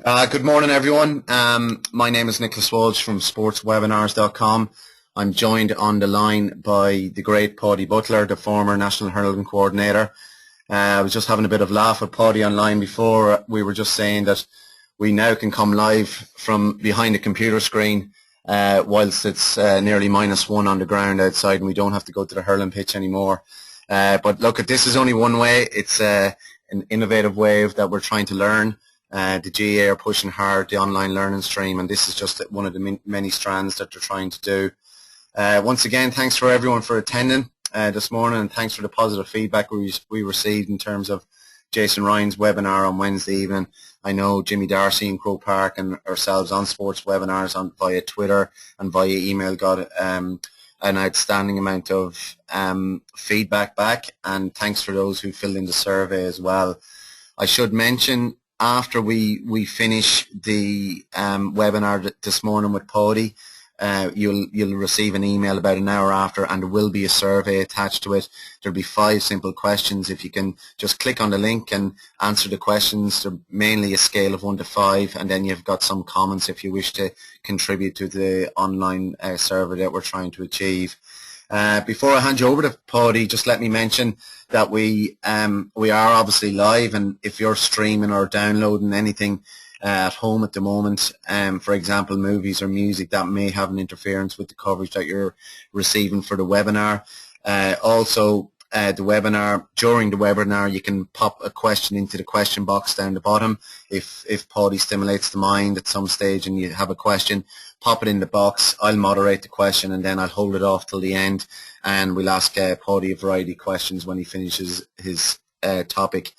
Good morning, everyone. My name is Nicholas Walsh from sportswebinars.com. I'm joined on the line by the great Paudie Butler, the former National Hurling Coordinator. I was just having a bit of laugh with Paudie online before. We were just saying that we now can come live from behind a computer screen whilst it's nearly -1 on the ground outside, and we don't have to go to the hurling pitch anymore. But look, this is only one way. It's an innovative way that we're trying to learn. The GAA are pushing hard the online learning stream, and this is just one of the many strands that they're trying to do. Once again, thanks for everyone for attending this morning, and thanks for the positive feedback we received in terms of Jason Ryan's webinar on Wednesday evening. I know Jimmy Darcy in Croke Park and ourselves on sports webinars via Twitter and via email got an outstanding amount of feedback back, and thanks for those who filled in the survey as well. I should mention, after we finish the webinar this morning with Paudie, you'll receive an email about an hour after, and there will be a survey attached to it. There'll be 5 simple questions. If you can just click on the link and answer the questions, they're mainly a scale of 1 to 5, and then you've got some comments if you wish to contribute to the online survey that we're trying to achieve. Before I hand you over to Paudie, just let me mention that we are obviously live, and if you're streaming or downloading anything at home at the moment, for example movies or music, that may have an interference with the coverage that you're receiving for the webinar. Also, during the webinar you can pop a question into the question box down the bottom. If Paudie stimulates the mind at some stage and you have a question, pop it in the box. I'll moderate the question, and then I'll hold it off till the end, and we'll ask Paudie a variety of questions when he finishes his topic.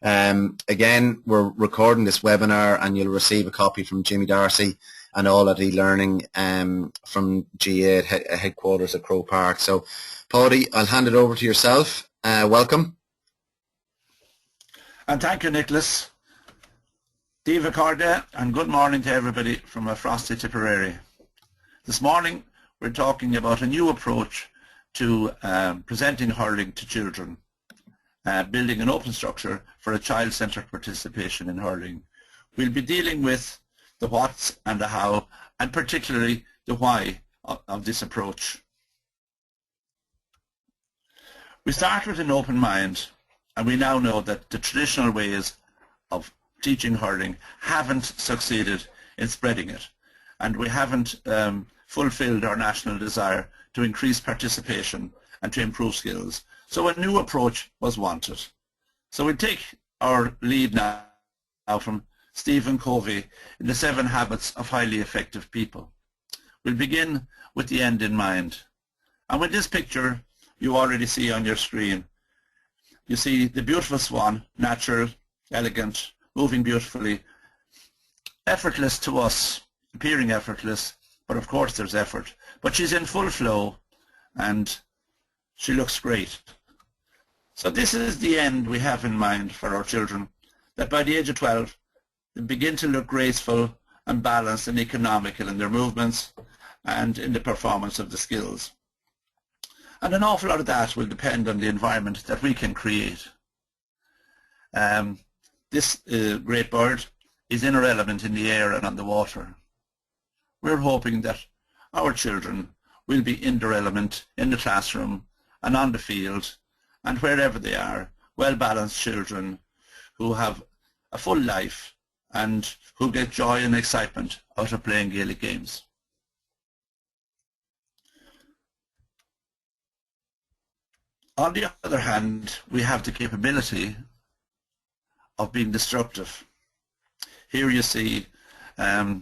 Again, we're recording this webinar, and you'll receive a copy from Jimmy Darcy and all at GAALearning from GA headquarters at Croke Park. So, Paudie, I'll hand it over to yourself. Welcome. And thank you, Nicholas. Diva Corda, and good morning to everybody from a frosty Tipperary. This morning we're talking about a new approach to presenting hurling to children, building an open structure for a child-centred participation in hurling. We'll be dealing with the what's and the how, and particularly the why of this approach. We start with an open mind, and we now know that the traditional ways of teaching hurling haven't succeeded in spreading it, and we haven't fulfilled our national desire to increase participation and to improve skills. So a new approach was wanted. So we take our lead now from Stephen Covey in the 7 Habits of Highly Effective People. We'll begin with the end in mind. And with this picture you already see on your screen, you see the beautiful swan, natural, elegant, moving beautifully, effortless to us, appearing effortless, but of course there's effort. But she's in full flow and she looks great. So this is the end we have in mind for our children, that by the age of 12 they begin to look graceful and balanced and economical in their movements and in the performance of the skills. And an awful lot of that will depend on the environment that we can create. This great bird is in her element in the air and on the water. We're hoping that our children will be in their element in the classroom and on the field and wherever they are, well-balanced children who have a full life and who get joy and excitement out of playing Gaelic games. On the other hand, we have the capability of being destructive. Here you see a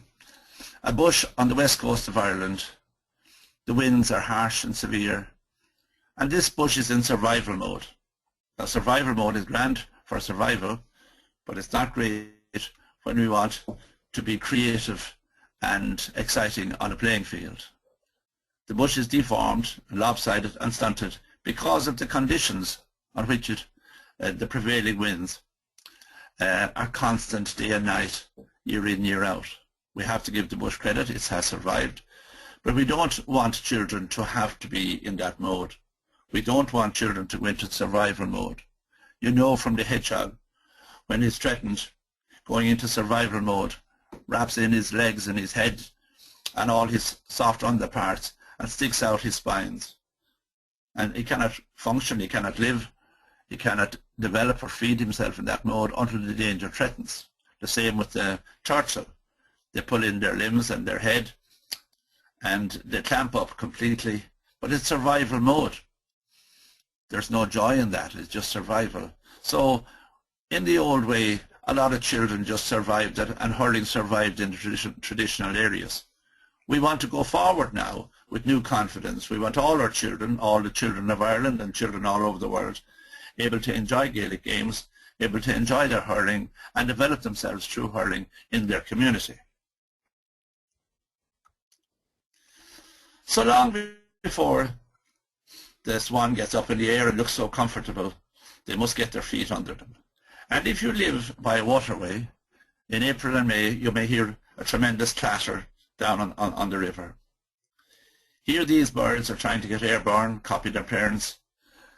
bush on the west coast of Ireland. The winds are harsh and severe, and this bush is in survival mode. Now, survival mode is grand for survival, but it's not great when we want to be creative and exciting on a playing field. The bush is deformed, lopsided and stunted because of the conditions on which the prevailing winds are constant day and night, year in, year out. We have to give the bush credit, it has survived, but we don't want children to have to be in that mode. We don't want children to go into survival mode. You know from the hedgehog, when he's threatened, going into survival mode, wraps in his legs and his head and all his soft underparts and sticks out his spines. And he cannot function, he cannot live, he cannot develop or feed himself in that mode until the danger threatens. The same with the turtle. They pull in their limbs and their head and they clamp up completely, but it's survival mode. There's no joy in that, it's just survival. So in the old way, a lot of children just survived it, and hurling survived in the traditional areas. We want to go forward now with new confidence. We want all our children, all the children of Ireland and children all over the world, able to enjoy Gaelic games, able to enjoy their hurling and develop themselves through hurling in their community. So long before the swan gets up in the air and looks so comfortable, they must get their feet under them. And if you live by a waterway, in April and May, you may hear a tremendous clatter down on the river. Here these birds are trying to get airborne, copy their parents,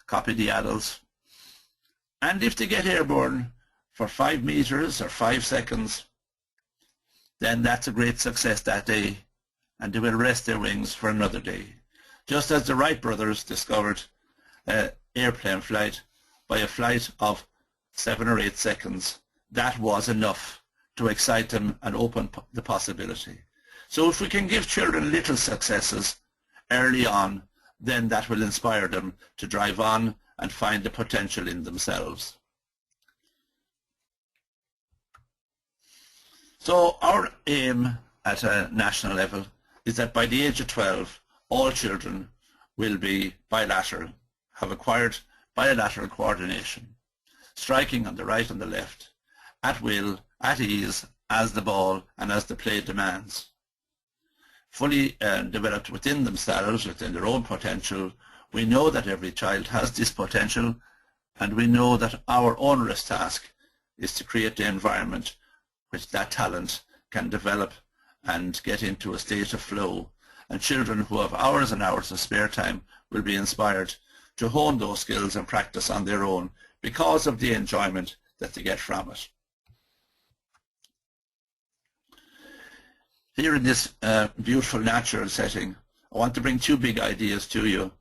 copy the adults. And if they get airborne for 5 meters or 5 seconds, then that's a great success that day, and they will rest their wings for another day. Just as the Wright brothers discovered airplane flight by a flight of 7 or 8 seconds, that was enough to excite them and open the possibility. So if we can give children little successes early on, then that will inspire them to drive on and find the potential in themselves. So our aim at a national level is that by the age of 12, all children will be bilateral, have acquired bilateral coordination, striking on the right and the left, at will, at ease, as the ball and as the play demands. Fully developed within themselves, within their own potential. We know that every child has this potential, and we know that our onerous task is to create the environment which that talent can develop and get into a state of flow. And children who have hours and hours of spare time will be inspired to hone those skills and practice on their own because of the enjoyment that they get from it. Here in this beautiful natural setting, I want to bring 2 big ideas to you.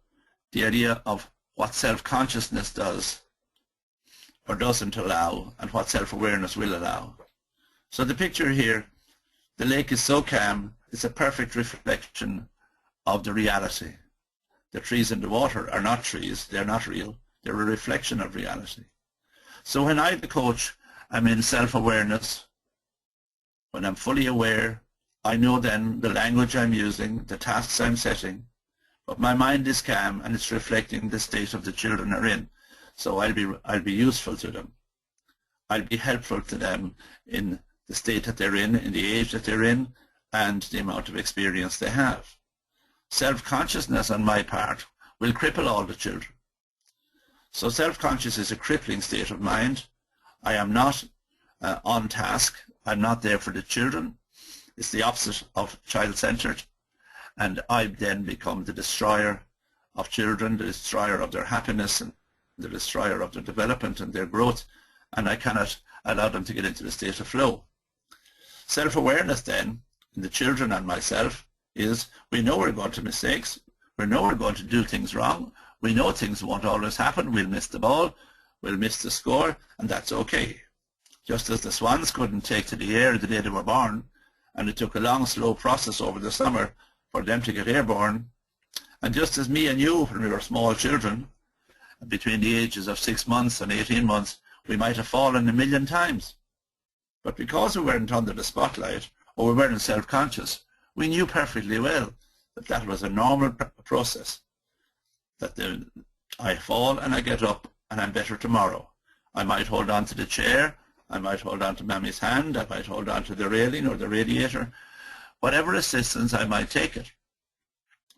The idea of what self-consciousness does or doesn't allow, and what self-awareness will allow. So the picture here, the lake is so calm, it's a perfect reflection of the reality. The trees in the water are not trees, they're not real, they're a reflection of reality. So when I, the coach, am in self-awareness, when I'm fully aware, I know then the language I'm using, the tasks I'm setting, but my mind is calm and it's reflecting the state of the children are in. So I'll be useful to them. I'll be helpful to them in the state that they're in the age that they're in, and the amount of experience they have. Self-consciousness on my part will cripple all the children. So self-conscious is a crippling state of mind. I am not on task. I'm not there for the children. It's the opposite of child-centered, and I then become the destroyer of children, the destroyer of their happiness and the destroyer of their development and their growth, and I cannot allow them to get into the state of flow. Self-awareness then, in the children and myself, is we know we're going to mistakes, we know we're going to do things wrong, we know things won't always happen, we'll miss the ball, we'll miss the score, and that's okay. Just as the swans couldn't take to the air the day they were born, and it took a long, slow process over the summer for them to get airborne. And just as me and you, when we were small children, between the ages of 6 months and 18 months, we might have fallen 1,000,000 times. But because we weren't under the spotlight, or we weren't self-conscious, we knew perfectly well that that was a normal process. That I fall and I get up and I'm better tomorrow. I might hold on to the chair, I might hold on to Mammy's hand, I might hold on to the railing or the radiator, whatever assistance I might take it.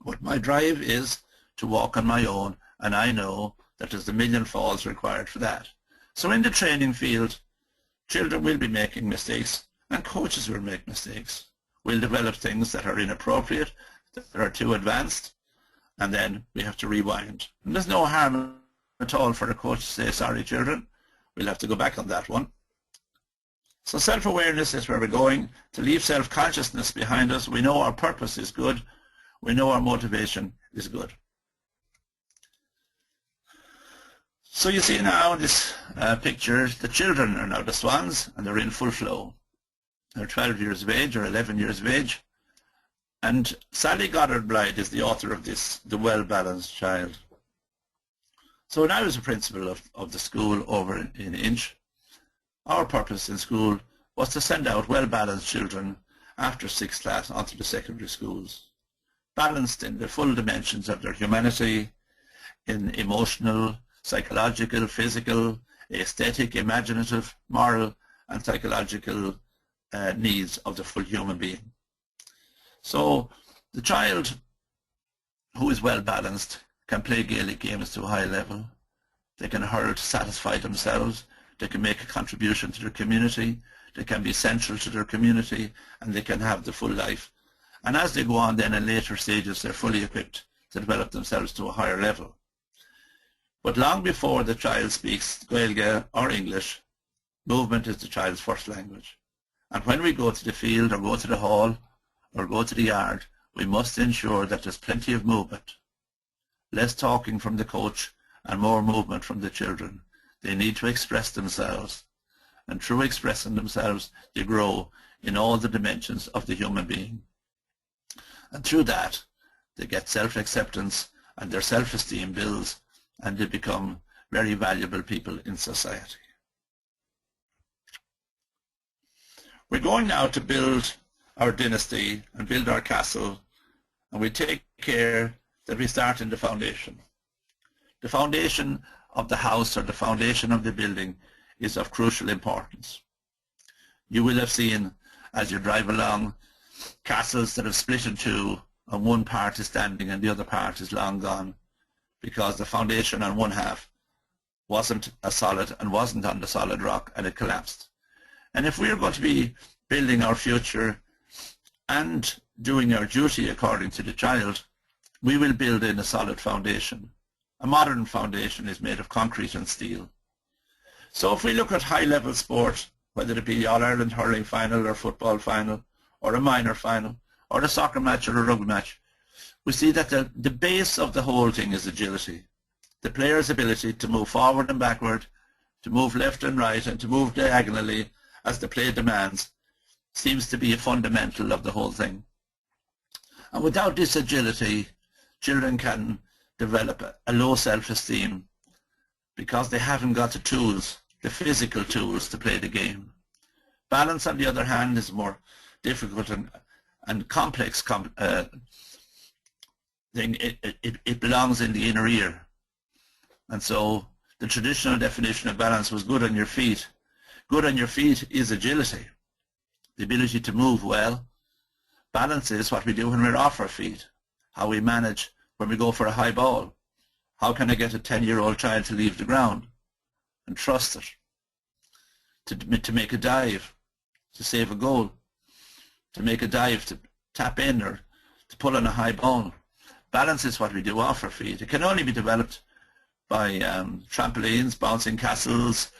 But my drive is to walk on my own, and I know that there's 1,000,000 falls required for that. So in the training field, children will be making mistakes, and coaches will make mistakes. We'll develop things that are inappropriate, that are too advanced, and then we have to rewind. And there's no harm at all for a coach to say, sorry children, we'll have to go back on that one. So self-awareness is where we're going, to leave self-consciousness behind us. We know our purpose is good. We know our motivation is good. So you see now in this picture, the children are now the swans, and they're in full flow. They're 12 years of age or 11 years of age. And Sally Goddard Blythe is the author of this, The Well-Balanced Child. So when I was a principal of the school over in Inch, our purpose in school was to send out well-balanced children after 6th class onto the secondary schools, balanced in the full dimensions of their humanity, in emotional, psychological, physical, aesthetic, imaginative, moral, and psychological needs of the full human being. So the child who is well-balanced can play Gaelic games to a high level. They can hurl to satisfy themselves. They can make a contribution to their community. They can be central to their community, and they can have the full life. And as they go on then in later stages, they're fully equipped to develop themselves to a higher level. But long before the child speaks Gaeilge or English, movement is the child's first language. And when we go to the field or go to the hall or go to the yard, we must ensure that there's plenty of movement. Less talking from the coach and more movement from the children. They need to express themselves. And through expressing themselves, they grow in all the dimensions of the human being. And through that, they get self-acceptance and their self-esteem builds, and they become very valuable people in society. We're going now to build our dynasty and build our castle, and we take care that we start in the foundation. The foundation of the house or the foundation of the building is of crucial importance. You will have seen as you drive along castles that have split in two, and one part is standing and the other part is long gone, because the foundation on one half wasn't a solid and wasn't on the solid rock, and it collapsed. And if we're going to be building our future and doing our duty according to the child, we will build in a solid foundation. A modern foundation is made of concrete and steel. So if we look at high-level sport, whether it be the All-Ireland hurling final or football final or a minor final or a soccer match or a rugby match, we see that the base of the whole thing is agility. The player's ability to move forward and backward, to move left and right, and to move diagonally as the play demands seems to be a fundamental of the whole thing. And without this agility, children can develop a low self-esteem because they haven't got the tools, the physical tools to play the game. Balance, on the other hand, is more difficult and complex thing. It belongs in the inner ear. And so the traditional definition of balance was good on your feet. Good on your feet is agility, the ability to move well. Balance is what we do when we're off our feet, how we manage when we go for a high ball. How can I get a 10-year-old child to leave the ground and trust it, to make a dive, to save a goal, to make a dive, to tap in or to pull on a high ball. Balance is what we do off our feet. It can only be developed by trampolines, bouncing castles,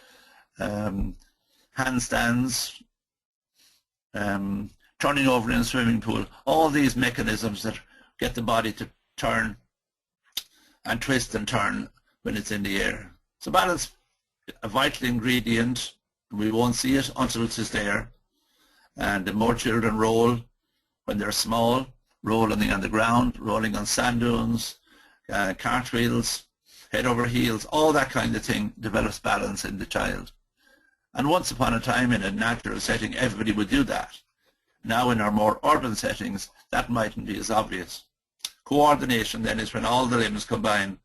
handstands, turning over in a swimming pool, all these mechanisms that get the body to turn and twist and turn when it's in the air. So balance, a vital ingredient. We won't see it until it is there. And the more children roll when they're small, rolling on the ground, rolling on sand dunes, cartwheels, head over heels, all that kind of thing develops balance in the child. And once upon a time in a natural setting, everybody would do that. Now in our more urban settings, that mightn't be as obvious. Coordination then is when all the limbs combine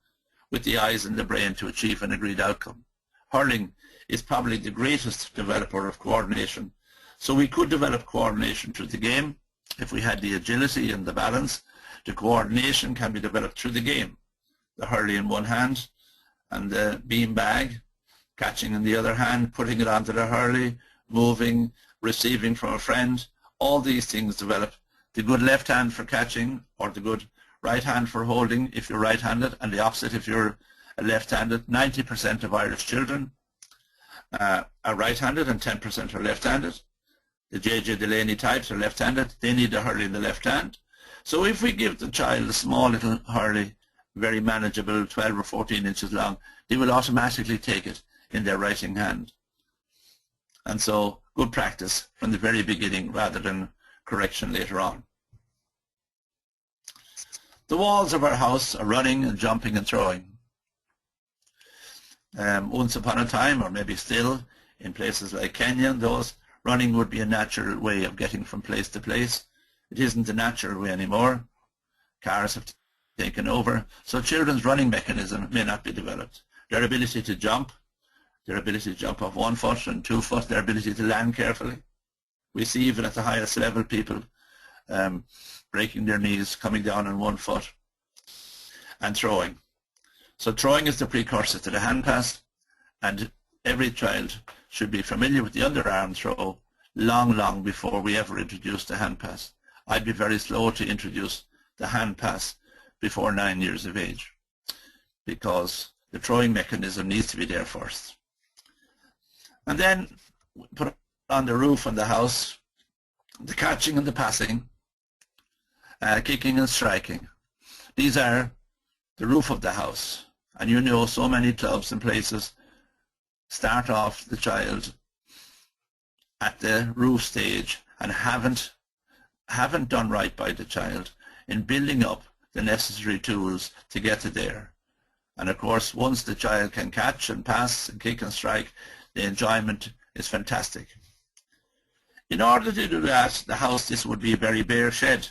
with the eyes and the brain to achieve an agreed outcome. Hurling is probably the greatest developer of coordination. So we could develop coordination through the game if we had the agility and the balance. The coordination can be developed through the game. The hurley in one hand and the bean bag, catching in the other hand, putting it onto the hurley, moving, receiving from a friend. All these things develop. The good left hand for catching, or the good right hand for holding if you're right-handed, and the opposite if you're left-handed. 90% of Irish children are right-handed and 10% are left-handed. The J.J. Delaney types are left-handed. They need the hurley in the left hand. So if we give the child a small little hurley, very manageable, 12 or 14 inches long, they will automatically take it in their writing hand. And so good practice from the very beginning rather than correction later on. The walls of our house are running and jumping and throwing. Once upon a time, or maybe still, in places like Kenya and those, running would be a natural way of getting from place to place. It isn't a natural way anymore. Cars have taken over, so children's running mechanism may not be developed. Their ability to jump off 1 foot and 2 foot, their ability to land carefully. We see even at the highest level people breaking their knees, coming down on 1 foot, and throwing. So throwing is the precursor to the hand pass, and every child should be familiar with the underarm throw long before we ever introduce the hand pass. I'd be very slow to introduce the hand pass before 9 years of age, because the throwing mechanism needs to be there first. And then put on the roof on the house, the catching and the passing, kicking and striking. These are the roof of the house. And you know so many clubs and places start off the child at the roof stage and haven't done right by the child in building up the necessary tools to get to there. And of course, once the child can catch and pass and kick and strike, the enjoyment is fantastic. In order to do that, this would be a very bare shed.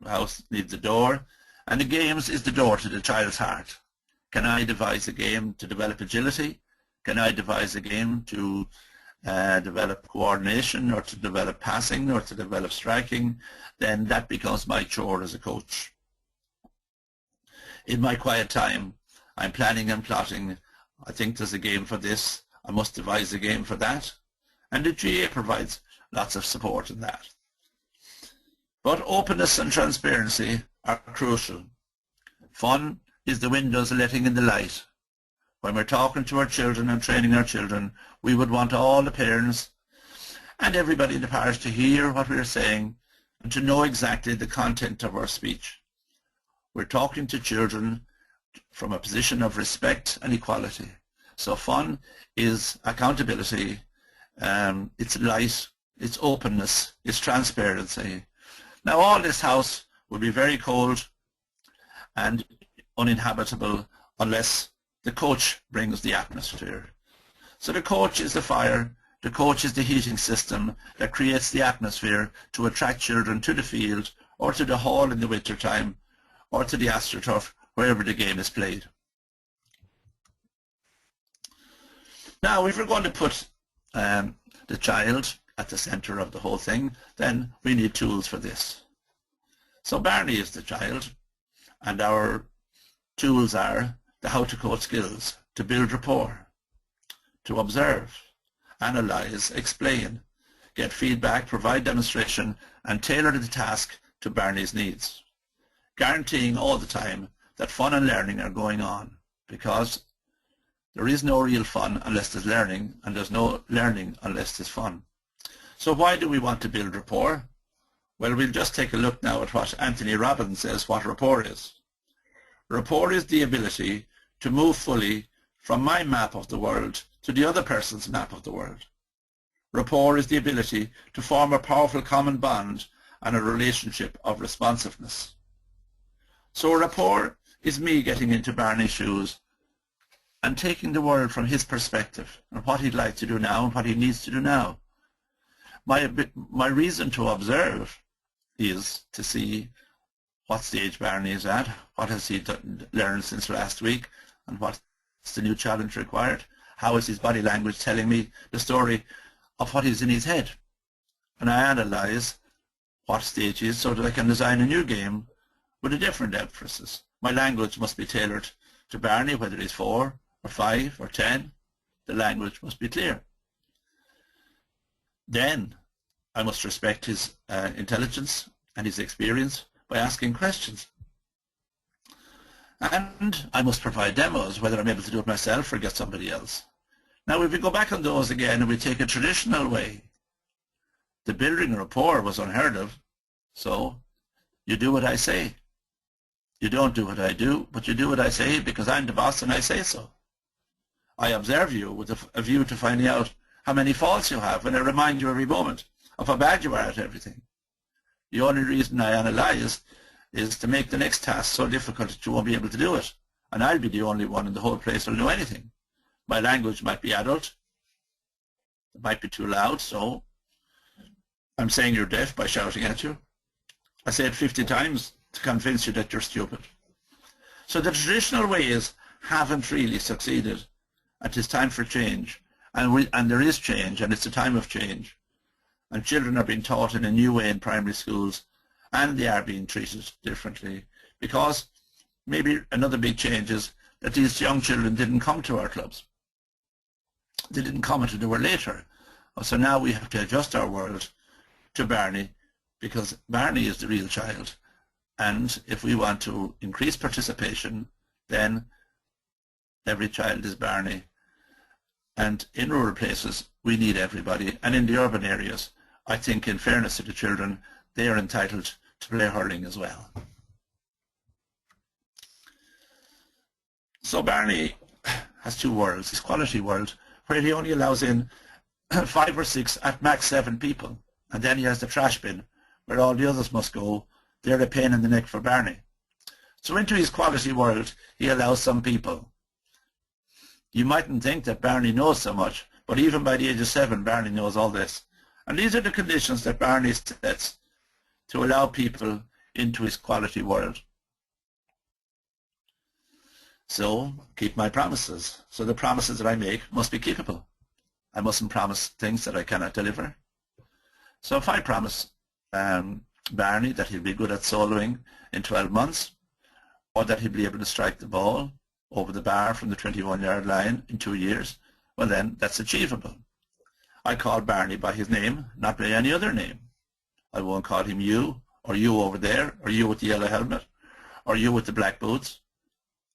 The house needs a door, and the games is the door to the child's heart. Can I devise a game to develop agility? Can I devise a game to develop coordination, or to develop passing, or to develop striking? Then that becomes my chore as a coach. In my quiet time, I'm planning and plotting. I think there's a game for this. I must devise a game for that. And the GA provides lots of support in that. But openness and transparency are crucial. Fun is the windows letting in the light. When we're talking to our children and training our children, we would want all the parents and everybody in the parish to hear what we're saying and to know exactly the content of our speech. We're talking to children from a position of respect and equality. So fun is accountability, it's light, it's openness, it's transparency. Now all this house will be very cold and uninhabitable unless the coach brings the atmosphere. So the coach is the fire, the coach is the heating system that creates the atmosphere to attract children to the field or to the hall in the winter time or to the AstroTurf, wherever the game is played. Now if we're going to put the child at the center of the whole thing, then we need tools for this. So Barney is the child, and our tools are the how to coach skills, to build rapport, to observe, analyze, explain, get feedback, provide demonstration, and tailor the task to Barney's needs, guaranteeing all the time that fun and learning are going on, because there is no real fun unless there's learning, and there's no learning unless there's fun. So why do we want to build rapport? Well, we'll just take a look now at what Anthony Robbins says what rapport is. Rapport is the ability to move fully from my map of the world to the other person's map of the world. Rapport is the ability to form a powerful common bond and a relationship of responsiveness. So rapport is me getting into Barney's shoes and taking the world from his perspective and what he'd like to do now and what he needs to do now. My reason to observe is to see what stage Barney is at, what has he learned since last week, and what's the new challenge required. How is his body language telling me the story of what is in his head? And I analyze what stage he is so that I can design a new game with a different emphasis. My language must be tailored to Barney, whether he's 4 or 5 or 10. The language must be clear. Then I must respect his intelligence and his experience by asking questions. And I must provide demos, whether I'm able to do it myself or get somebody else. Now, if we go back on those again and we take a traditional way, the building rapport was unheard of. So you do what I say. You don't do what I do, but you do what I say because I'm the boss and I say so. I observe you with a view to finding out how many faults you have, and I remind you every moment of how bad you are at everything. The only reason I analyze is to make the next task so difficult that you won't be able to do it, and I'll be the only one in the whole place who'll do anything. My language might be adult, it might be too loud, so I'm saying you're deaf by shouting at you. I say it 50 times to convince you that you're stupid. So the traditional ways haven't really succeeded, and it's time for change. And there is change, and it's a time of change. And children are being taught in a new way in primary schools, and they are being treated differently, because maybe another big change is that these young children didn't come to our clubs. They didn't come until they were later. So now we have to adjust our world to Barney, because Barney is the real child. And if we want to increase participation, then every child is Barney. And in rural places, we need everybody. And in the urban areas, I think in fairness to the children, they are entitled to play hurling as well. So Barney has two worlds, his quality world, where he only allows in 5 or 6, at max 7 people. And then he has the trash bin, where all the others must go. They're a pain in the neck for Barney. So into his quality world, he allows some people. You mightn't think that Barney knows so much, but even by the age of 7, Barney knows all this. And these are the conditions that Barney sets to allow people into his quality world. So, keep my promises. So the promises that I make must be keepable. I mustn't promise things that I cannot deliver. So if I promise Barney that he'll be good at soloing in 12 months, or that he'll be able to strike the ball over the bar from the 21-yard line in 2 years, well then, that's achievable. I call Barney by his name, not by any other name. I won't call him you, or you over there, or you with the yellow helmet, or you with the black boots.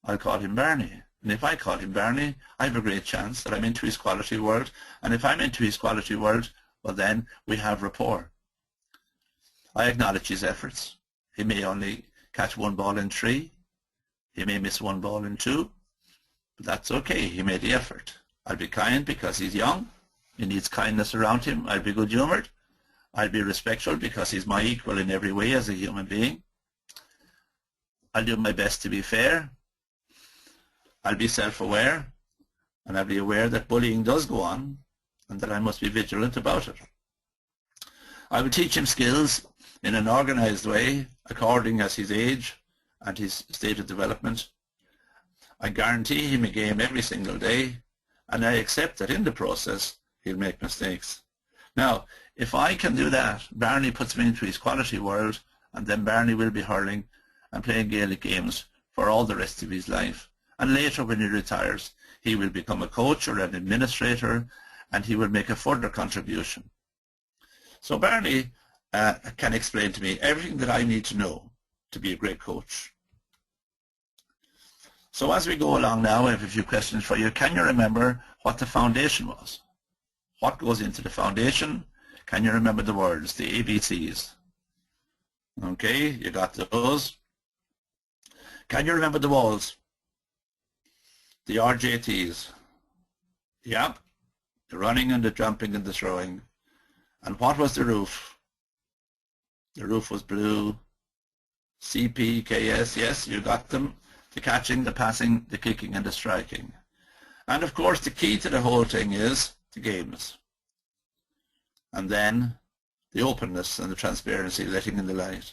I'll call him Barney. And if I call him Barney, I have a great chance that I'm into his quality world. And if I'm into his quality world, well then, we have rapport. I acknowledge his efforts. He may only catch 1 ball in 3. He may miss 1 ball in 2. But that's okay. He made the effort. I'll be kind because he's young. He needs kindness around him. I'll be good-humoured. I'll be respectful because he's my equal in every way as a human being. I'll do my best to be fair. I'll be self-aware. And I'll be aware that bullying does go on and that I must be vigilant about it. I will teach him skills in an organised way according as his age and his state of development. I guarantee him a game every single day, and I accept that in the process he'll make mistakes. Now, if I can do that, Barney puts me into his quality world, and then Barney will be hurling and playing Gaelic games for all the rest of his life. And later when he retires, he will become a coach or an administrator, and he will make a further contribution. So Barney can explain to me everything that I need to know to be a great coach. So as we go along now, I have a few questions for you. Can you remember what the foundation was? What goes into the foundation? Can you remember the words, the ABCs? Okay, you got those. Can you remember the walls? The RJTs. Yep, the running and the jumping and the throwing. And what was the roof? The roof was blue. CPKS, yes, you got them. The catching, the passing, the kicking and the striking. And of course the key to the whole thing is the games. And then the openness and the transparency, letting in the light.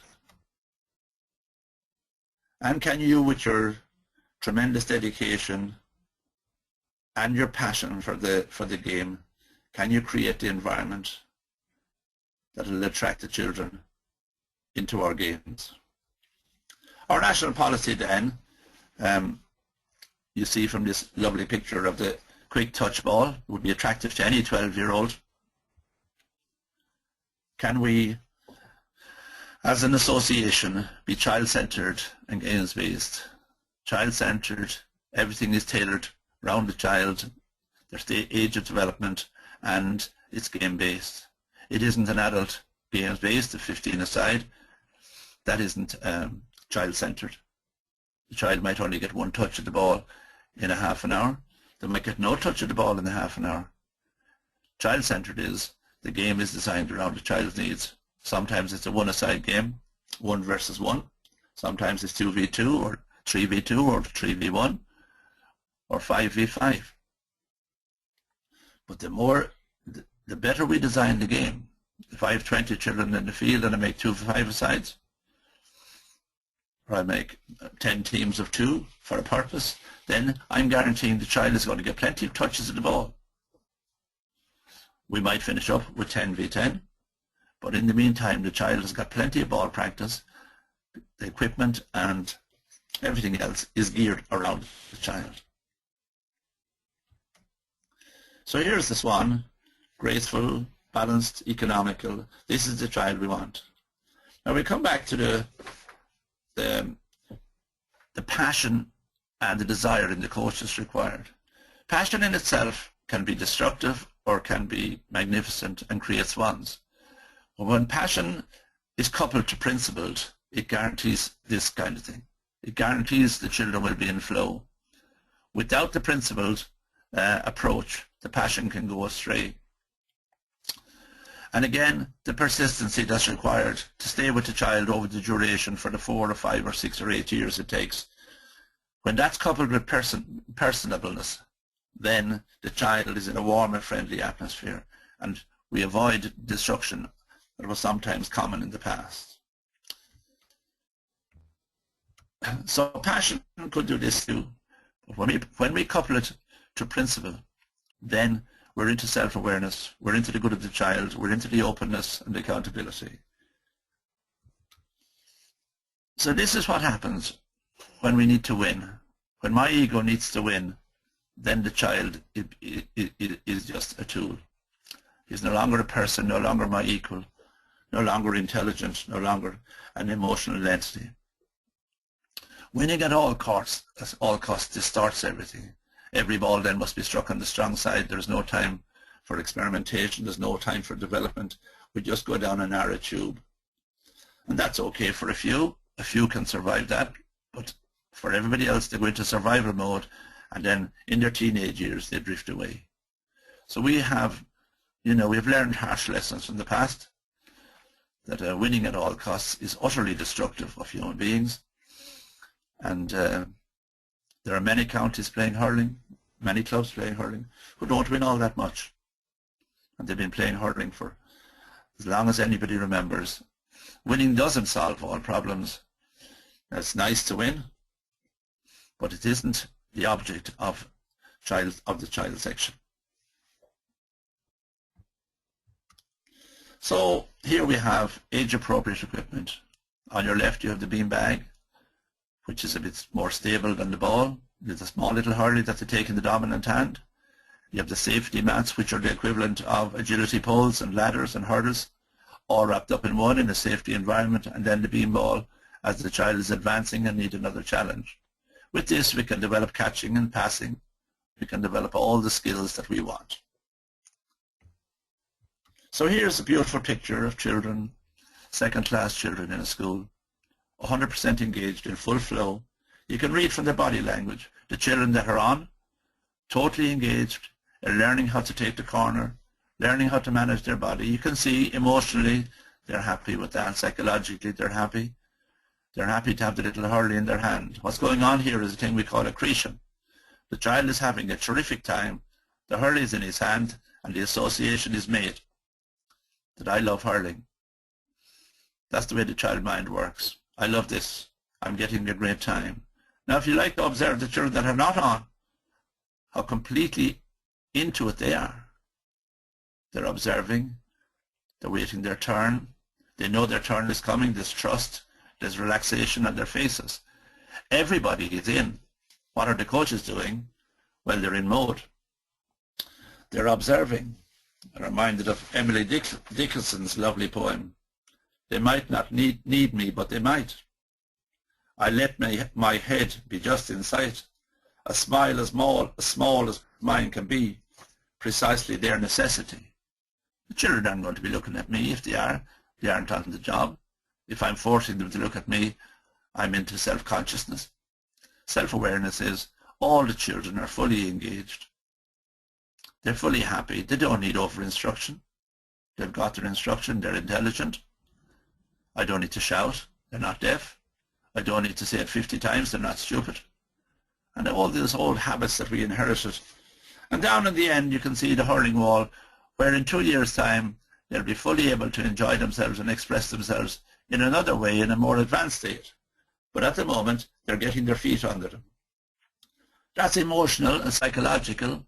And can you, with your tremendous dedication and your passion for the game, can you create the environment that will attract the children into our games? Our national policy then, you see from this lovely picture of the quick touch ball, would be attractive to any 12-year-old. Can we, as an association, be child-centred and games-based? Child-centred, everything is tailored around the child. their age of development, and it's game-based. It isn't an adult games-based, the 15 aside. That isn't child-centered. The child might only get one touch of the ball in a half an hour. They might get no touch of the ball in the half an hour. Child-centered is the game is designed around the child's needs. Sometimes it's a one-a-side game, 1 versus 1. Sometimes it's 2v2 or 3v2 or 3v1 or 5v5. But the better we design the game, if I have 20 children in the field and I make 2 5-a-sides, or I make 10 teams of 2 for a purpose, then I'm guaranteeing the child is going to get plenty of touches of the ball. We might finish up with 10v10, but in the meantime the child has got plenty of ball practice. The equipment and everything else is geared around the child. So here's the swan, graceful, balanced, economical. This is the child we want. Now we come back to the passion and the desire in the coach that's required. Passion in itself can be destructive or can be magnificent and create swans. But when passion is coupled to principled, it guarantees this kind of thing. It guarantees the children will be in flow. Without the principled approach, the passion can go astray. And again, the persistency that's required to stay with the child over the duration for the 4 or 5 or 6 or 8 years it takes. When that's coupled with personableness, then the child is in a warm and friendly atmosphere, and we avoid destruction that was sometimes common in the past. So passion could do this too. But when we couple it to principle, then we're into self-awareness, we're into the good of the child, we're into the openness and the accountability. So this is what happens when we need to win. When my ego needs to win, then the child is just a tool. He's no longer a person, no longer my equal, no longer intelligent, no longer an emotional entity. Winning at all costs distorts everything. Every ball then must be struck on the strong side. There's no time for experimentation. There's no time for development. We just go down a narrow tube. And that's okay for a few. A few can survive that. But for everybody else, they go into survival mode, and then in their teenage years, they drift away. So we have learned harsh lessons from the past, that winning at all costs is utterly destructive of human beings. And there are many counties playing hurling, many clubs playing hurling, who don't win all that much. And they've been playing hurling for as long as anybody remembers. Winning doesn't solve all problems. It's nice to win, but it isn't the object of the child section. So here we have age-appropriate equipment. On your left you have the bean bag, which is a bit more stable than the ball. There's a small little hurley that they take in the dominant hand. You have the safety mats, which are the equivalent of agility poles and ladders and hurdles, all wrapped up in one in a safety environment, and then the bean ball as the child is advancing and needs another challenge. With this we can develop catching and passing. We can develop all the skills that we want. So here's a beautiful picture of children, second-class children in a school, 100% engaged in full flow. You can read from their body language. The children that are on, totally engaged, are learning how to take the corner, learning how to manage their body. You can see emotionally they're happy with that. Psychologically they're happy. They're happy to have the little hurley in their hand. What's going on here is a thing we call accretion. The child is having a terrific time. The hurley is in his hand and the association is made that I love hurling. That's the way the child mind works. I love this. I'm getting a great time. Now if you like to observe the children that are not on, how completely into it they are. They're observing, they're waiting their turn, they know their turn is coming, there's trust, there's relaxation on their faces. Everybody is in. What are the coaches doing? Well, they're in mode. They're observing. I'm reminded of Emily Dickinson's lovely poem. They might not need me, but they might. I let my head be just in sight. A smile as small as mine can be. precisely their necessity. The children aren't going to be looking at me. If they are, they aren't on the job. If I'm forcing them to look at me, I'm into self-consciousness. Self-awareness is all the children are fully engaged. They're fully happy. They don't need over-instruction. They've got their instruction. They're intelligent. I don't need to shout. They're not deaf. I don't need to say it 50 times. They're not stupid. And all these old habits that we inherited. And down in the end, you can see the hurling wall, where in 2 years' time, they'll be fully able to enjoy themselves and express themselves in another way, in a more advanced state. But at the moment, they're getting their feet under them. That's emotional and psychological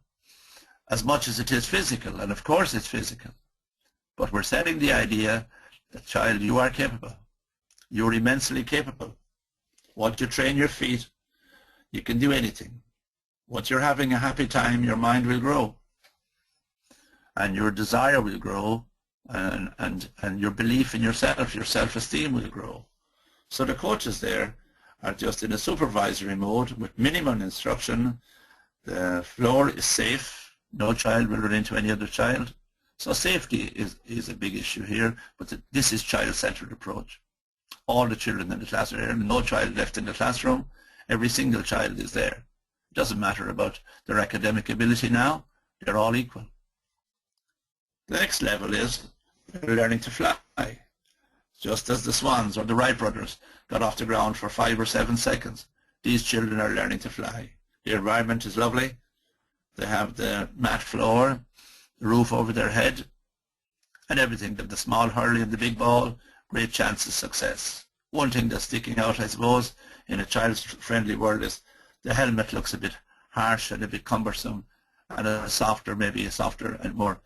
as much as it is physical, and of course it's physical. But we're setting the idea that, child, you are capable. You're immensely capable. Once you train your feet, you can do anything. Once you're having a happy time, your mind will grow. And your desire will grow, and your belief in yourself, your self-esteem will grow. So the coaches there are just in a supervisory mode with minimum instruction. The floor is safe. No child will run into any other child. So safety is a big issue here, but this is child-centered approach. All the children in the class are there. No child left in the classroom. Every single child is there. It doesn't matter about their academic ability now. They're all equal. The next level is learning to fly. Just as the Swans or the Wright brothers got off the ground for 5 or 7 seconds, these children are learning to fly. The environment is lovely. They have the mat floor, the roof over their head, and everything. The small hurley and the big ball, great chance of success. One thing that's sticking out, I suppose, in a child-friendly world is the helmet looks a bit harsh and a bit cumbersome, and maybe a softer and more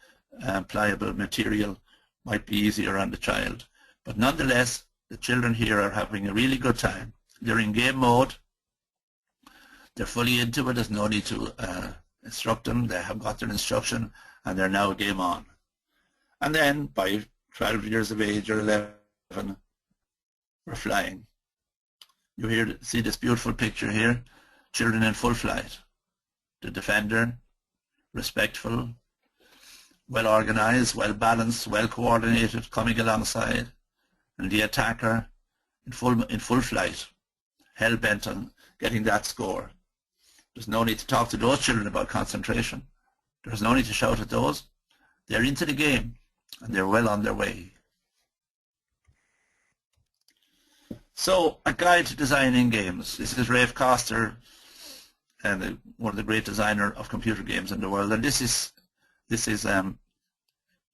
pliable material might be easier on the child. But nonetheless, the children here are having a really good time. They're in game mode. They're fully into it. There's no need to instruct them. They have got their instruction, and they're now game on. And then by 12 years of age or 11, we're flying. You see this beautiful picture here. Children in full flight. The defender, respectful, well organized, well balanced, well coordinated, coming alongside, and the attacker in full flight, hell bent on getting that score. There's no need to talk to those children about concentration. There's no need to shout at those. They're into the game and they're well on their way. So, a guide to designing games. This is Rafe Coster, and one of the great designers of computer games in the world, and this is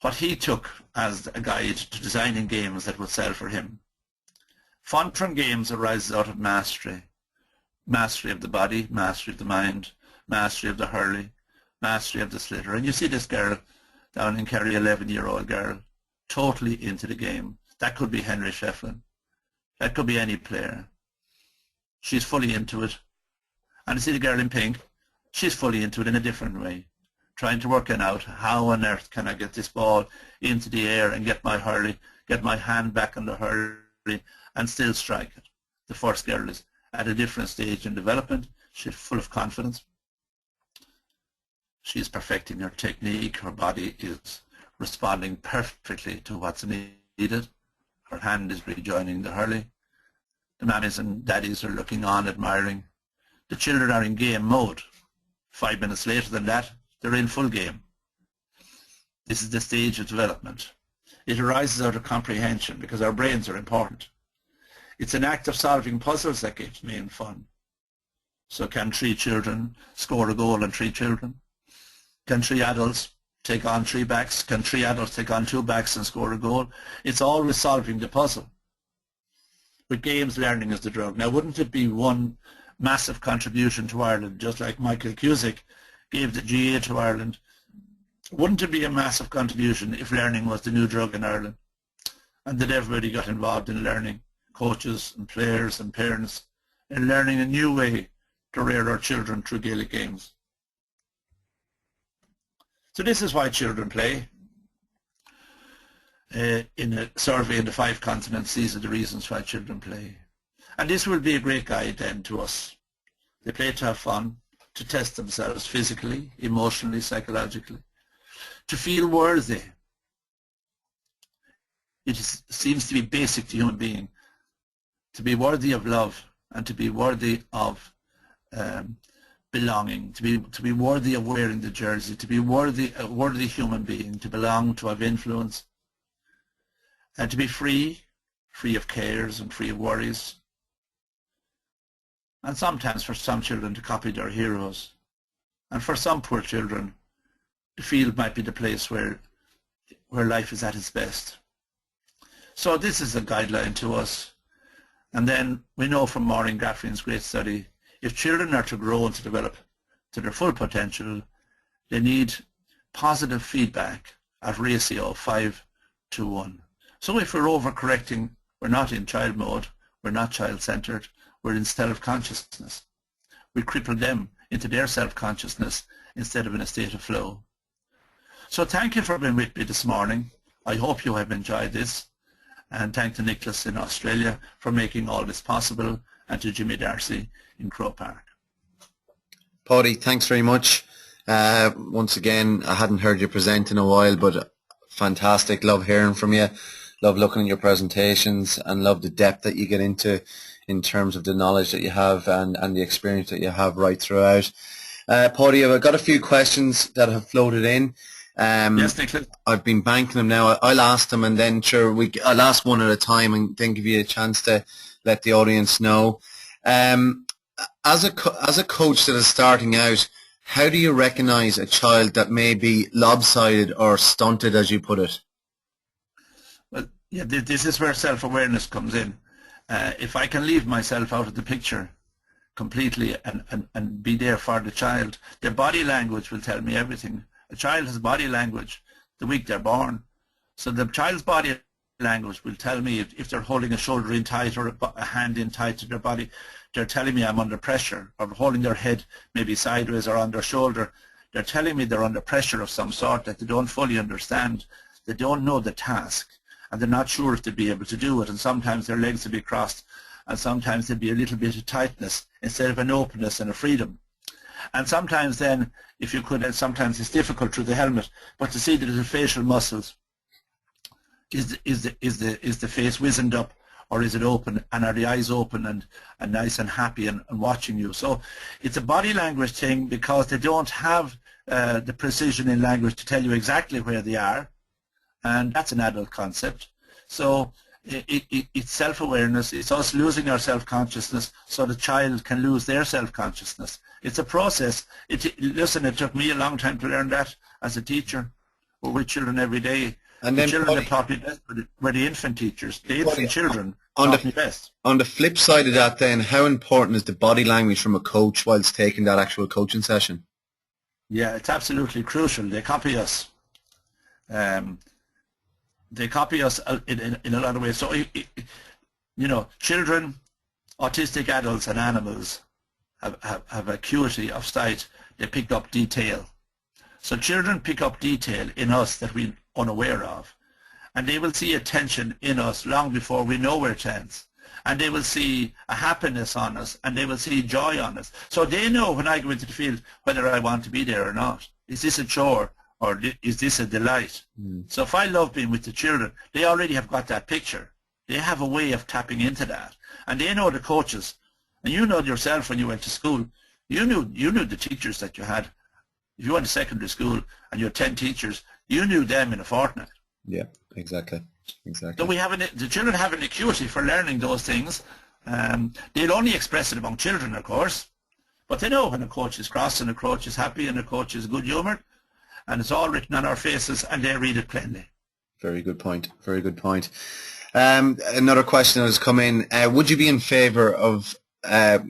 what he took as a guide to designing games that would sell for him. Fun from games arises out of mastery. Mastery of the body, mastery of the mind, mastery of the hurley, mastery of the slitter. And you see this girl down in Kerry, 11-year-old girl, totally into the game. That could be Henry Shefflin. That could be any player. She's fully into it. And you see the girl in pink, she's fully into it in a different way, trying to work it out. How on earth can I get this ball into the air and get my hurley, get my hand back on the hurley and still strike it? The first girl is at a different stage in development. She's full of confidence. She's perfecting her technique. Her body is responding perfectly to what's needed. Her hand is rejoining the hurley. The mammies and daddies are looking on, admiring. The children are in game mode. 5 minutes later than that, they're in full game. This is the stage of development. It arises out of comprehension because our brains are important. It's an act of solving puzzles that gives me fun. So can 3 children score a goal on 3 children? Can 3 adults take on 3 backs? Can 3 adults take on 2 backs and score a goal? It's always solving the puzzle. With games, learning is the drug. Now, wouldn't it be one massive contribution to Ireland, just like Michael Cusick gave the GAA to Ireland? Wouldn't it be a massive contribution if learning was the new drug in Ireland, and that everybody got involved in learning, coaches and players and parents, in learning a new way to rear our children through Gaelic games? So this is why children play. In a survey in the 5 continents, these are the reasons why children play. And this will be a great guide then to us. They play to have fun, to test themselves physically, emotionally, psychologically. to feel worthy. Seems to be basic to human being, to be worthy of love and to be worthy of belonging, to be worthy of wearing the jersey, to be a worthy human being, to belong, to have influence, and to be free of cares and free of worries. And sometimes for some children to copy their heroes, and for some poor children the field might be the place where life is at its best. So this is a guideline to us. And then we know from Maureen Gaffrin's great study, if children are to grow and to develop to their full potential, they need positive feedback at ratio of 5:1. So if we're overcorrecting, we're not in child mode, we're not child-centered, we're in self-consciousness. We cripple them into their self-consciousness instead of in a state of flow. So thank you for being with me this morning. I hope you have enjoyed this. And thank to Nicholas in Australia for making all this possible, and to Jimmy Darcy in Croke Park. Paudie, thanks very much. Once again, I hadn't heard you present in a while, but fantastic. Love hearing from you. Love looking at your presentations, and love the depth that you get into in terms of the knowledge that you have and the experience that you have right throughout. Paudie, I've got a few questions that have floated in. Yes, Nicholas. I've been banking them now. I'll ask them, and then sure I'll ask one at a time, and then give you a chance to let the audience know. As a coach that is starting out, how do you recognise a child that may be lopsided or stunted, as you put it? Well, yeah, this is where self-awareness comes in. If I can leave myself out of the picture completely and be there for the child, their body language will tell me everything. A child has body language the week they're born. So the child's body language will tell me if they're holding a shoulder in tight or a hand in tight to their body. They're telling me I'm under pressure, or holding their head maybe sideways or on their shoulder. They're telling me they're under pressure of some sort that they don't fully understand. They don't know the task, and they're not sure if they'll be able to do it. And sometimes their legs will be crossed, and sometimes there'll be a little bit of tightness instead of an openness and a freedom. And sometimes then, if you could, and sometimes it's difficult through the helmet, but to see the little facial muscles, is the face wizened up, or is it open, and are the eyes open and nice and happy and watching you? So it's a body language thing, because they don't have the precision in language to tell you exactly where they are, and that's an adult concept. So it's self-awareness. It's us losing our self-consciousness so the child can lose their self-consciousness. It's a process. Listen, it took me a long time to learn that as a teacher. We're with children every day. And then the children that taught me best were the infant teachers. The infant children taught me best. On the flip side of that then, how important is the body language from a coach whilst taking that actual coaching session? Yeah, it's absolutely crucial. They copy us. They copy us in a lot of ways. So, you know, children, autistic adults and animals have acuity of sight. They pick up detail. So children pick up detail in us that we're unaware of. And they will see attention in us long before we know we're tense. And they will see a happiness on us, and they will see joy on us. So they know when I go into the field whether I want to be there or not. Is this a chore, or is this a delight? So if I love being with the children, they already have got that picture. They have a way of tapping into that. And they know the coaches. And you know yourself when you went to school, you knew the teachers that you had. If you went to secondary school and you had 10 teachers, you knew them in a fortnight. Yeah, exactly. So the children have an acuity for learning those things. They'll only express it among children, of course, but they know when a coach is cross and a coach is happy and a coach is good-humoured, and it's all written on our faces, and they read it plainly. Very good point. Very good point. Another question that has come in: would you be in favour of a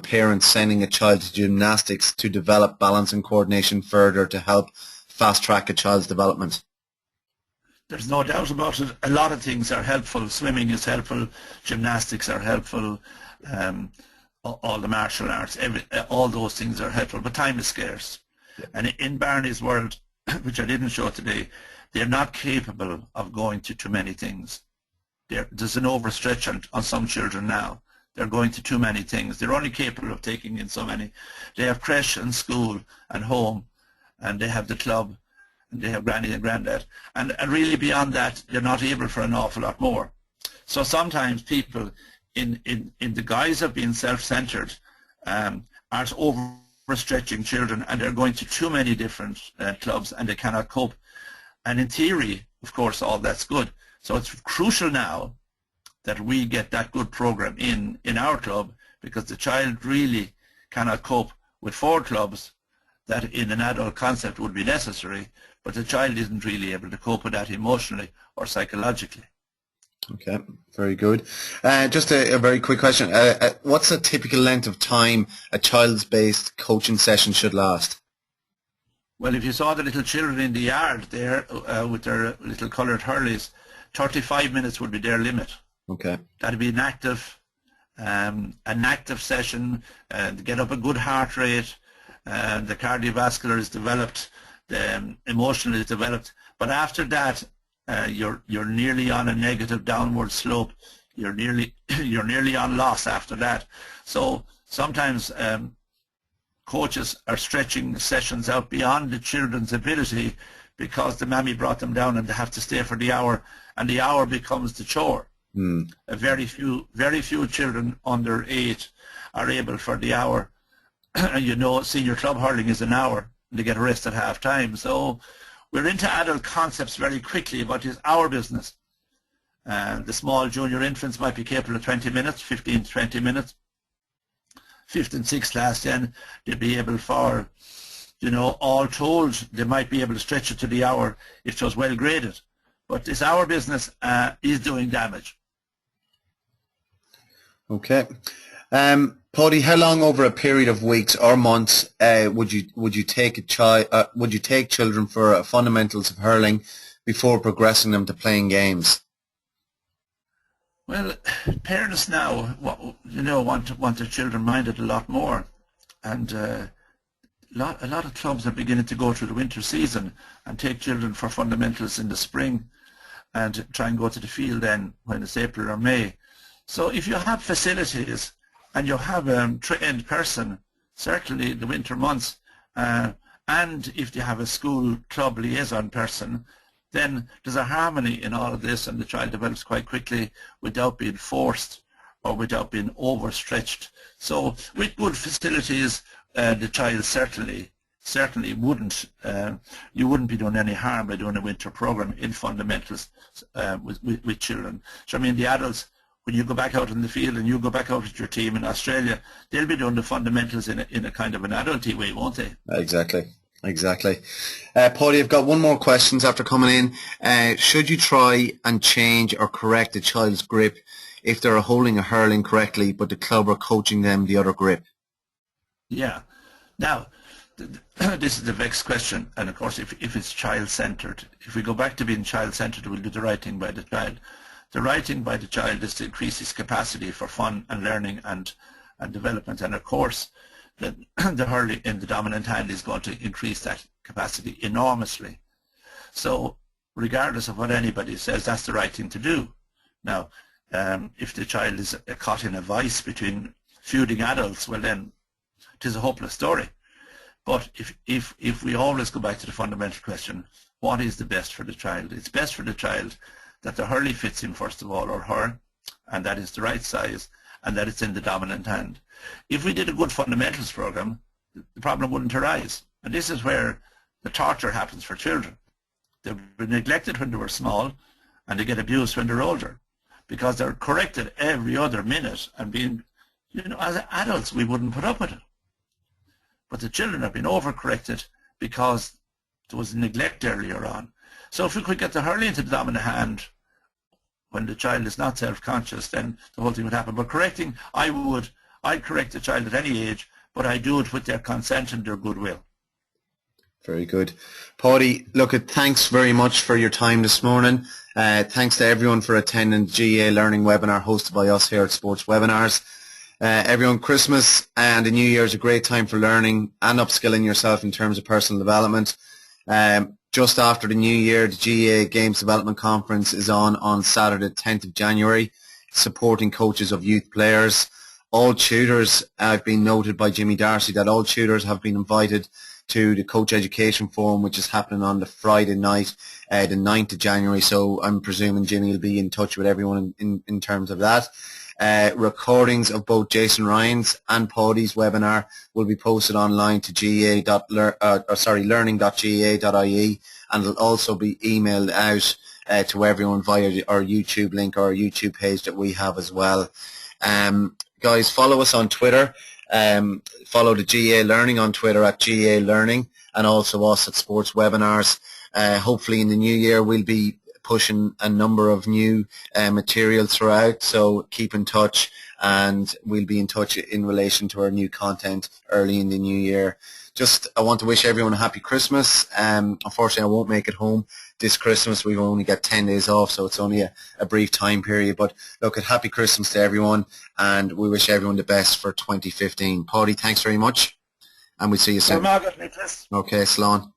parent sending a child to gymnastics to develop balance and coordination further to help fast-track a child's development? There's no doubt about it. A lot of things are helpful. Swimming is helpful. Gymnastics are helpful. All the martial arts, all those things are helpful. But time is scarce. Yeah. And in Barney's world, which I didn't show today, they're not capable of going to too many things. There's an overstretch on some children now. They're going to too many things. They're only capable of taking in so many. They have creche and school and home, and they have the club, and they have granny and granddad. And really beyond that, they're not able for an awful lot more. So sometimes people, in the guise of being self-centered, are overstretching children, and they're going to too many different clubs, and they cannot cope. And in theory, of course, all that's good. So it's crucial now that we get that good program in our club, because the child really cannot cope with 4 clubs that in an adult concept would be necessary, but the child isn't really able to cope with that emotionally or psychologically. Okay, very good. Just a very quick question. What's a typical length of time a child's-based coaching session should last? Well, if you saw the little children in the yard there with their little coloured hurleys, 35 minutes would be their limit. Okay. That'd be an active session, to get up a good heart rate, the cardiovascular is developed, the emotional is developed. But after that, you're nearly on a negative downward slope. You're nearly on loss after that. So sometimes coaches are stretching sessions out beyond the children's ability because the mammy brought them down and they have to stay for the hour, and the hour becomes the chore. Very few children under 8 are able for the hour. And you know, senior club hurling is an hour, and they get a rest at half time. So we're into adult concepts very quickly, but it's our business. The small junior infants might be capable of 20 minutes, 15 to 20 minutes. 5th and 6th class, then they'll be able for, you know, all told, they might be able to stretch it to the hour if it was well graded. But it's our business is doing damage. Okay. Paudie, how long over a period of weeks or months would you take children for fundamentals of hurling before progressing them to playing games? Well, parents now, want their children minded a lot more, and a lot of clubs are beginning to go through the winter season and take children for fundamentals in the spring, and try and go to the field then when it's April or May. So if you have facilities and you have a trained person, certainly in the winter months, and if you have a school club liaison person, then there's a harmony in all of this, and the child develops quite quickly without being forced or without being overstretched. So with good facilities, the child certainly wouldn't, you wouldn't be doing any harm by doing a winter program in fundamentals with children. So I mean, the adults, when you go back out in the field and you go back out with your team in Australia, they'll be doing the fundamentals in a kind of an adulty way, won't they? Exactly. Paudie, I've got one more question after coming in. Should you try and change or correct a child's grip if they're holding a hurling correctly but the club are coaching them the other grip? Yeah. Now, this is the vexed question, and of course if it's child-centered, if we go back to being child-centered, we'll do the right thing by the child. The right thing by the child is to increase his capacity for fun and learning and development, and of course the hurling in the dominant hand is going to increase that capacity enormously. So regardless of what anybody says, that's the right thing to do. Now, if the child is caught in a vice between feuding adults, well then it is a hopeless story. But if we always go back to the fundamental question, what is the best for the child? It's best for the child that the hurley fits him first of all, or her, and that is the right size, and that it's in the dominant hand. If we did a good fundamentals program, the problem wouldn't arise. And this is where the torture happens for children. They've been neglected when they were small, and they get abused when they're older, because they're corrected every other minute, and being, as adults, we wouldn't put up with it. But the children have been overcorrected because there was neglect earlier on. So if we could get the hurley into the dominant hand when the child is not self-conscious, then the whole thing would happen. But correcting, I'd correct the child at any age, but I do it with their consent and their goodwill. Very good. Paudie, look, thanks very much for your time this morning. Thanks to everyone for attending the GAALearning webinar hosted by us here at Sports Webinars. Everyone, Christmas and the New Year is a great time for learning and upskilling yourself in terms of personal development. Just after the New Year, the GAA Games Development Conference is on Saturday, 10th of January, supporting coaches of youth players. All tutors have been noted by Jimmy Darcy that all tutors have been invited to the Coach Education Forum, which is happening on the Friday night, the 9th of January. So I'm presuming Jimmy will be in touch with everyone in terms of that. Recordings of both Jason Ryan's and Paudie's webinar will be posted online to learning.gaa.ie, and it'll also be emailed out to everyone via our YouTube link or our YouTube page that we have as well. Guys, follow us on Twitter. Follow the GAALearning on Twitter at GAALearning, and also us at Sports Webinars. Hopefully in the new year we'll be pushing a number of new material throughout, so keep in touch, and we'll be in touch in relation to our new content early in the new year. I want to wish everyone a happy Christmas. Unfortunately, I won't make it home this Christmas. We've only got 10 days off, so it's only a brief time period. But look, a happy Christmas to everyone, and we wish everyone the best for 2015. Paudie, thanks very much, and we'll see you soon. Okay, Slán.